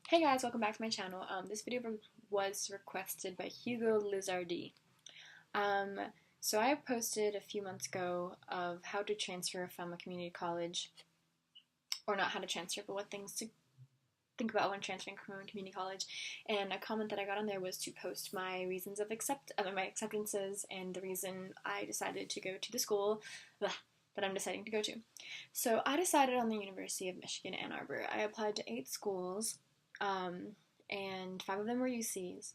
Hey guys, welcome back to my channel. This video was requested by Hugo Lizardi. Um, so I posted a few months ago of how to transfer from a community college, or not how to transfer, but what things to think about when transferring from a community college. And a comment that I got on there was to post my reasons of my acceptances and the reason I decided to go to the school that I'm deciding to go to. So I decided on the University of Michigan, Ann Arbor. I applied to 8 schools. And 5 of them were UCs,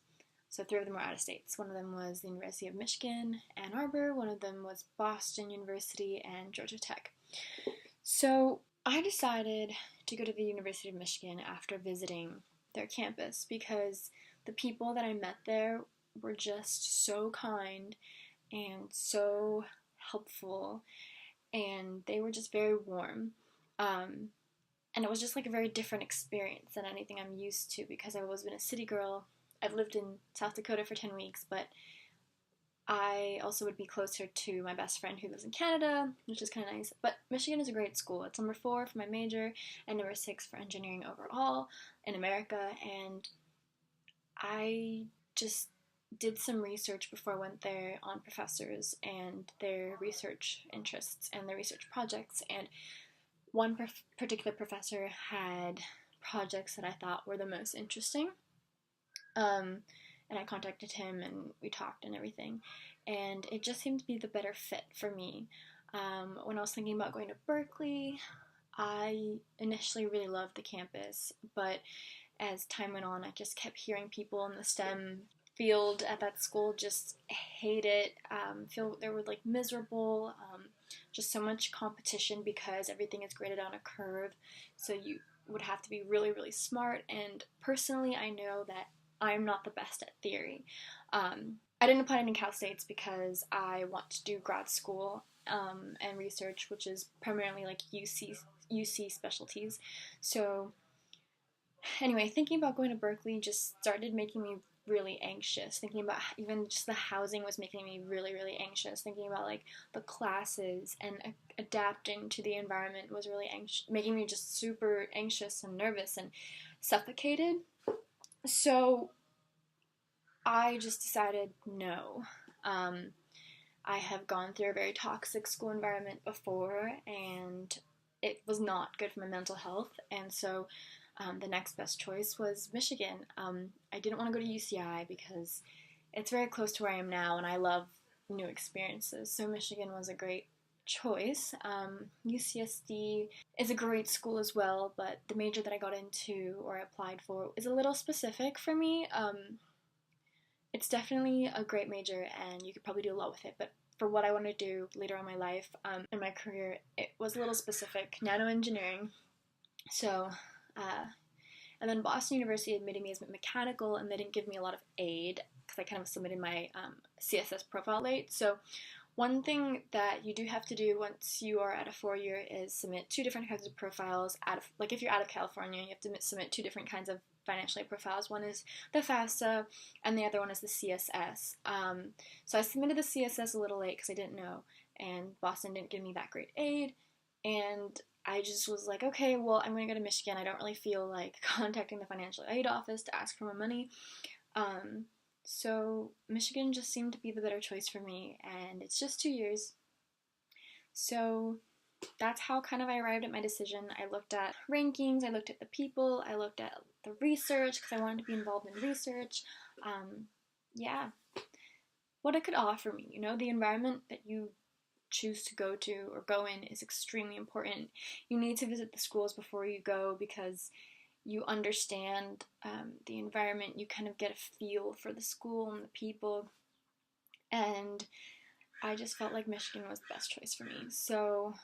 so 3 of them were out of states. One of them was the University of Michigan, Ann Arbor, one of them was Boston University, and Georgia Tech. So I decided to go to the University of Michigan after visiting their campus because the people that I met there were just so kind and so helpful, and they were just very warm. And it was just like a very different experience than anything I'm used to because I've always been a city girl. I've lived in South Dakota for 10 weeks, but I also would be closer to my best friend who lives in Canada, which is kind of nice. But Michigan is a great school. It's number 4 for my major and number 6 for engineering overall in America. And I just did some research before I went there on professors and their research interests and their research projects. And one particular professor had projects that I thought were the most interesting. And I contacted him and we talked and everything. And it just seemed to be the better fit for me. When I was thinking about going to Berkeley, I initially really loved the campus, but as time went on, I just kept hearing people in the STEM field at that school just hate it, feel they were like miserable, just so much competition because everything is graded on a curve, so you would have to be really, really smart, and personally I know that I'm not the best at theory. I didn't apply to any Cal States because I want to do grad school and research, which is primarily like UC specialties. So anyway, thinking about going to Berkeley just started making me really anxious. Thinking about even just the housing was making me really, really anxious. Thinking about like the classes and adapting to the environment was really making me just super anxious and nervous and suffocated. So I just decided no. I have gone through a very toxic school environment before, and it was not good for my mental health, and so the next best choice was Michigan. I didn't want to go to UCI because it's very close to where I am now, and I love new experiences, so Michigan was a great choice. UCSD is a great school as well, but the major that I got into or applied for is a little specific for me. It's definitely a great major and you could probably do a lot with it, but for what I want to do later on in my life, in my career, it was a little specific, nanoengineering. So, and then Boston University admitted me as mechanical, and they didn't give me a lot of aid because I kind of submitted my CSS profile late. So one thing that you do have to do once you are at a 4-year is submit 2 different kinds of profiles. Like if you're out of California, you have to submit 2 different kinds of financial aid profiles. One is the FAFSA, and the other one is the CSS. So I submitted the CSS a little late because I didn't know, and Boston didn't give me that great aid, and I just was like, okay, well, I'm going to go to Michigan. I don't really feel like contacting the financial aid office to ask for more money. So Michigan just seemed to be the better choice for me, and it's just 2 years. So that's how kind of I arrived at my decision. I looked at rankings, I looked at the people, I looked at the research because I wanted to be involved in research. Yeah, what it could offer me, the environment that you choose to go to or go in is extremely important. You need to visit the schools before you go because you understand the environment, you kind of get a feel for the school and the people, and I just felt like Michigan was the best choice for me. So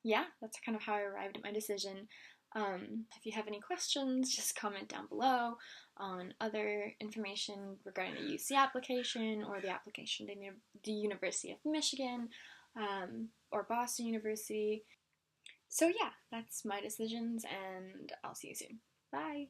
yeah, that's kind of how I arrived at my decision. If you have any questions, just comment down below on other information regarding the UC application or the application to the University of Michigan or Boston University. So yeah, that's my decisions, and I'll see you soon. Bye!